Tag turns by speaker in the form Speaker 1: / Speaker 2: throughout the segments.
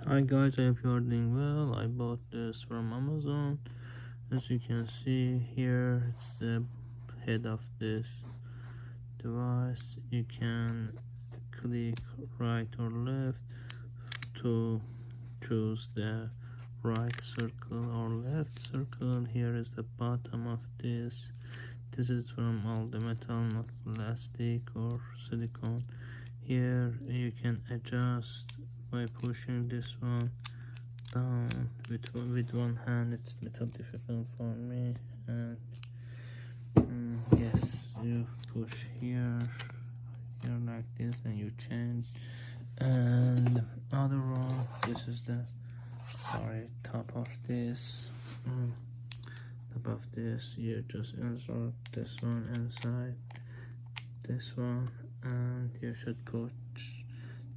Speaker 1: Hi guys, I hope you are doing well. I bought this from Amazon. As you can see here, it's the head of this device. You can click right or left to choose the right circle or left circle. Here is the bottom of this. This is from all the metal, not plastic or silicone. Here you can adjust by pushing this one down with one hand. It's a little difficult for me, and yes, you push here like this and you change. And other one, this is the top of this. Top of this, you just insert this one inside this one, and you should put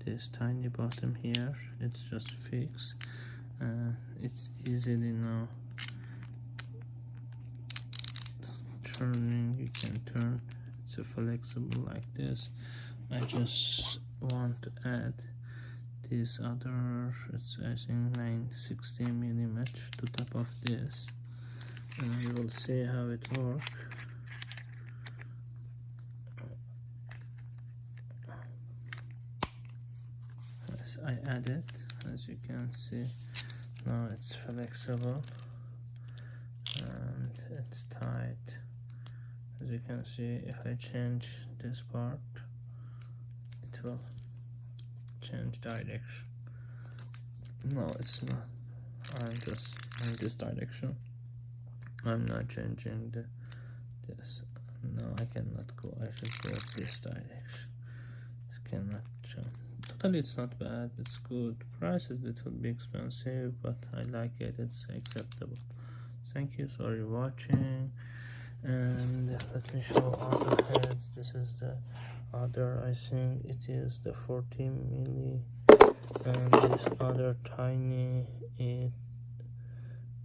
Speaker 1: this tiny bottom here. It's just fixed. It's easily now turning. You can turn. It's a flexible like this. I just want to add this other, it's I think 960mm to top of this, and you will see how it works. Yes, I added. As you can see, now it's flexible and it's tight. As you can see, if I change this part, it will change direction. No, it's not. I'm just in this direction. I'm not changing this. No, I cannot go. I should go this direction. I cannot change. Totally, it's not bad. It's good. Price is a little bit expensive, but I like it. It's acceptable. Thank you for watching. And let me show other heads. This is the other. I think it is the 40mm, and this other tiny.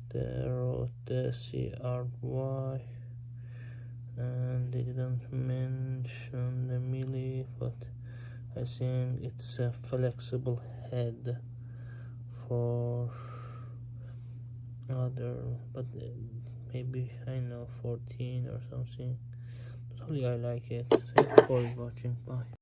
Speaker 1: They wrote the CRY, and they didn't mention the milli, but I think it's a flexible head for other, but maybe I know 14 or something. Totally, I like it. Thank you for watching. Bye.